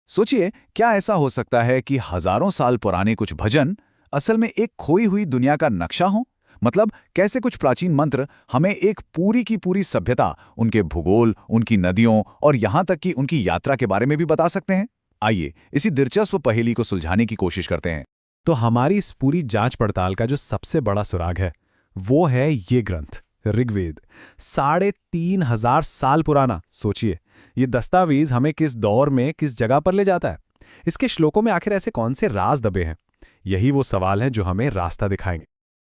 सोचिए, क्या ऐसा हो सकता है कि हजारों साल पुराने कुछ भजन असल में एक खोई हुई दुनिया का नक्शा हो? मतलब कैसे कुछ प्राचीन मंत्र हमें एक पूरी की पूरी सभ्यता, उनके भूगोल, उनकी नदियों और यहां तक कि उनकी यात्रा के बारे में भी बता सकते हैं। आइए इसी दिलचस्प पहेली को सुलझाने की कोशिश करते हैं। तो हमारी इस पूरी जांच पड़ताल का जो सबसे बड़ा सुराग है वो है ये ग्रंथ ऋग्वेद। 3,500 साल पुराना। सोचिए, ये दस्तावेज हमें किस दौर में किस जगह पर ले जाता है। इसके श्लोकों में आखिर ऐसे कौन से राज दबे हैं? यही वो सवाल है जो हमें रास्ता दिखाएंगे।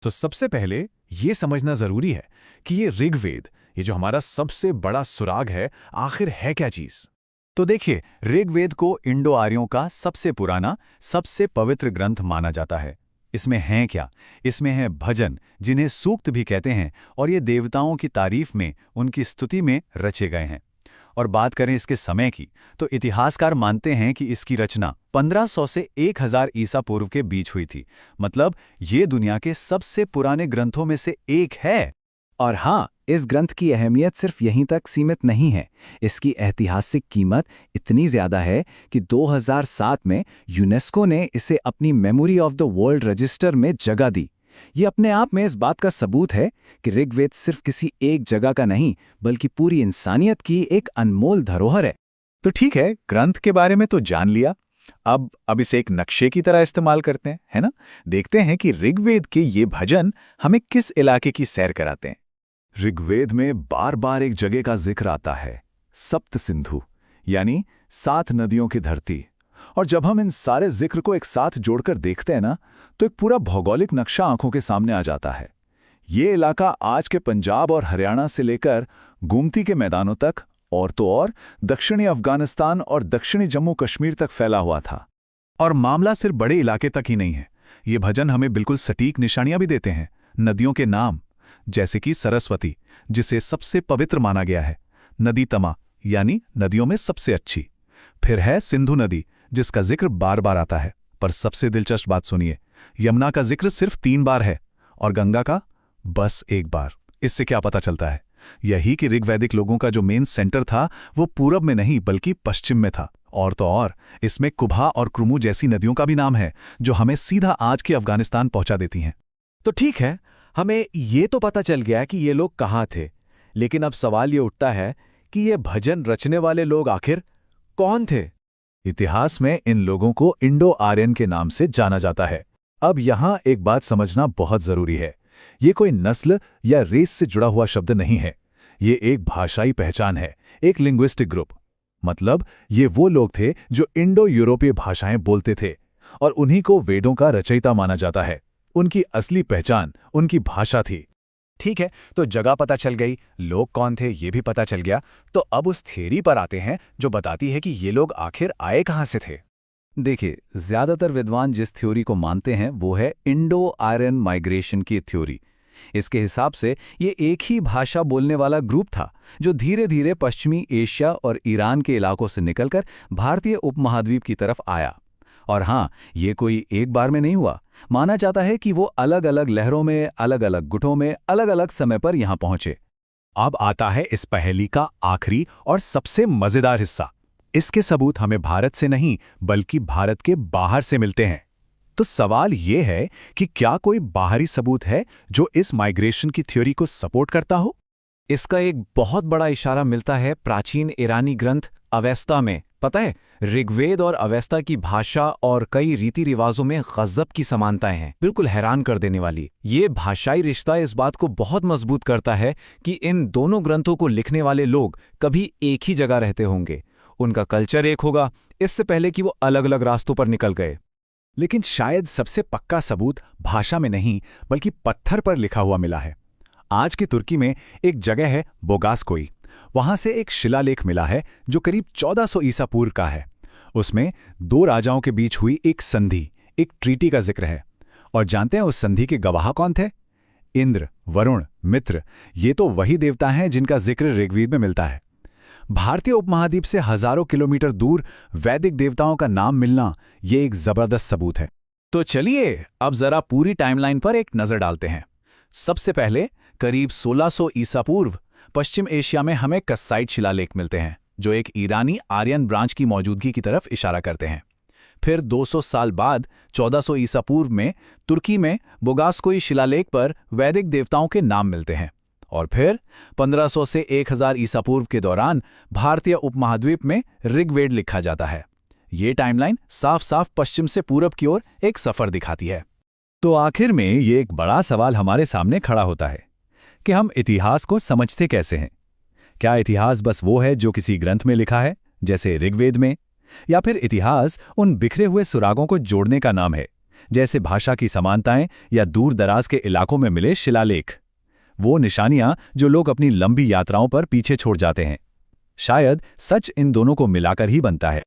तो सबसे पहले ये समझना जरूरी है कि ये ऋग्वेद, ये जो हमारा सबसे बड़ा सुराग है, आखिर है क्या चीज। तो देखिए, ऋग्वेद को इंडो आर्यों का सबसे पुराना, सबसे पवित्र ग्रंथ माना जाता है। इसमें हैं क्या? इसमें हैं भजन, जिन्हें सूक्त भी कहते हैं, और ये देवताओं की तारीफ में, उनकी स्तुति में रचे गए हैं। और बात करें इसके समय की, तो इतिहासकार मानते हैं कि इसकी रचना 1500 से 1000 ईसा पूर्व के बीच हुई थी। मतलब ये दुनिया के सबसे पुराने ग्रंथों में से एक है। और हाँ, इस ग्रंथ की अहमियत सिर्फ यहीं तक सीमित नहीं है। इसकी ऐतिहासिक कीमत इतनी ज्यादा है कि 2007 में यूनेस्को ने इसे अपनी memory of the world register में जगह दी। ये अपने आप में इस बात का सबूत है कि ऋग्वेद सिर्फ किसी एक जगह का नहीं, बल्कि पूरी इंसानियत की एक अनमोल धरोहर है। तो ठीक है, ग्रंथ के बारे में तो जान लिया। अब इसे एक नक्शे की तरह इस्तेमाल करते हैं, है ना? देखते हैं कि ऋग्वेद के ये भजन हमें किस इलाके की सैर कराते हैं। ऋग्वेद में बार बार एक जगह का जिक्र आता है, सप्त सिंधु, यानी 7 नदियों की धरती। और जब हम इन सारे जिक्र को एक साथ जोड़कर देखते हैं ना, तो एक पूरा भौगोलिक नक्शा आंखों के सामने आ जाता है। ये इलाका आज के पंजाब और हरियाणा से लेकर गोमती के मैदानों तक, और तो और दक्षिणी अफगानिस्तान और दक्षिणी जम्मू कश्मीर तक फैला हुआ था। और मामला सिर्फ बड़े इलाके तक ही नहीं है। ये भजन हमें बिल्कुल सटीक निशानियां भी देते हैं। नदियों के नाम, जैसे कि सरस्वती, जिसे सबसे पवित्र माना गया है, नदी तमा, यानी नदियों में सबसे अच्छी। फिर है सिंधु नदी, जिसका जिक्र बार बार आता है। पर सबसे दिलचस्प बात सुनिए, यमुना का जिक्र सिर्फ 3 बार है, और गंगा का बस 1 बार। इससे क्या पता चलता है? यही कि ऋग्वैदिक लोगों का जो मेन सेंटर था, वो पूरब में नहीं बल्कि पश्चिम में था। और तो और इसमें कुभा और क्रुमु जैसी नदियों का भी नाम है, जो हमें सीधा आज के अफगानिस्तान पहुंचा देती हैं। तो ठीक है, हमें ये तो पता चल गया कि ये लोग कहाँ थे, लेकिन अब सवाल ये उठता है कि ये भजन रचने वाले लोग आखिर कौन थे? इतिहास में इन लोगों को इंडो आर्यन के नाम से जाना जाता है। अब यहां एक बात समझना बहुत जरूरी है। ये कोई नस्ल या रेस से जुड़ा हुआ शब्द नहीं है। ये एक भाषाई पहचान है, एक लिंग्विस्टिक ग्रुप। मतलब ये वो लोग थे जो इंडो यूरोपीय भाषाएं बोलते थे, और उन्हीं को वेदों का रचयिता माना जाता है। उनकी असली पहचान उनकी भाषा थी। ठीक है, तो जगह पता चल गई, लोग कौन थे ये भी पता चल गया। तो अब उस थ्योरी पर आते हैं जो बताती है कि ये लोग आखिर आए कहाँ से थे। देखिए, ज्यादातर विद्वान जिस थ्योरी को मानते हैं वो है इंडो आर्यन माइग्रेशन की थ्योरी। इसके हिसाब से ये एक ही भाषा बोलने वाला ग्रुप था, जो धीरे धीरे पश्चिमी एशिया और ईरान के इलाकों से निकलकर भारतीय उपमहाद्वीप की तरफ आया। और हाँ, ये कोई एक बार में नहीं हुआ। माना जाता है कि वो अलग अलग लहरों में, अलग अलग गुटों में, अलग अलग समय पर यहां पहुंचे। अब आता है इस पहेली का आखिरी और सबसे मजेदार हिस्सा। इसके सबूत हमें भारत से नहीं बल्कि भारत के बाहर से मिलते हैं। तो सवाल ये है कि क्या कोई बाहरी सबूत है जो इस माइग्रेशन की थ्योरी को सपोर्ट करता हो? इसका एक बहुत बड़ा इशारा मिलता है प्राचीन ईरानी ग्रंथ अवेस्ता में। पता है, ऋग्वेद और अवेस्ता की भाषा और कई रीति रिवाजों में गजब की समानताएं हैं, बिल्कुल हैरान कर देने वाली। ये भाषाई रिश्ता इस बात को बहुत मजबूत करता है कि इन दोनों ग्रंथों को लिखने वाले लोग कभी एक ही जगह रहते होंगे। उनका कल्चर एक होगा, इससे पहले कि वो अलग अलग रास्तों पर निकल गए। लेकिन शायद सबसे पक्का सबूत भाषा में नहीं बल्कि पत्थर पर लिखा हुआ मिला है। आज की तुर्की में एक जगह है बोगासकोई। वहां से एक शिलालेख मिला है जो करीब 1400 ईसा पूर्व का है। उसमें 2 राजाओं के बीच हुई एक संधि, एक ट्रीटी का जिक्र है। और जानते हैं उस संधि के गवाह कौन थे? इंद्र, वरुण, मित्र। ये तो वही देवता हैं जिनका जिक्र ऋग्वेद में मिलता है। भारतीय उपमहाद्वीप से हजारों किलोमीटर दूर वैदिक देवताओं का नाम मिलना, ये एक जबरदस्त सबूत है। तो चलिए अब जरा पूरी टाइमलाइन पर एक नजर डालते हैं। सबसे पहले करीब 1600 ईसा पूर्व पश्चिम एशिया में हमें कस्साइड शिलालेख मिलते हैं। जो एक ईरानी आर्यन ब्रांच की मौजूदगी की तरफ इशारा करते हैं। फिर 200 साल बाद 1400 ईसा पूर्व में तुर्की में बोगासकोई शिलालेख पर वैदिक देवताओं के नाम मिलते हैं। और फिर 1500 से 1000 ईसा पूर्व के दौरान भारतीय उपमहाद्वीप में ऋग्वेद लिखा जाता है। ये टाइमलाइन साफ साफ पश्चिम से पूरब की ओर एक सफर दिखाती है। तो आखिर में ये एक बड़ा सवाल हमारे सामने खड़ा होता है कि हम इतिहास को समझते कैसे हैं। क्या इतिहास बस वो है जो किसी ग्रंथ में लिखा है, जैसे ऋग्वेद में, या फिर इतिहास उन बिखरे हुए सुरागों को जोड़ने का नाम है, जैसे भाषा की समानताएं या दूर दराज के इलाकों में मिले शिलालेख, वो निशानियां जो लोग अपनी लंबी यात्राओं पर पीछे छोड़ जाते हैं। शायद सच इन दोनों को मिलाकर ही बनता है।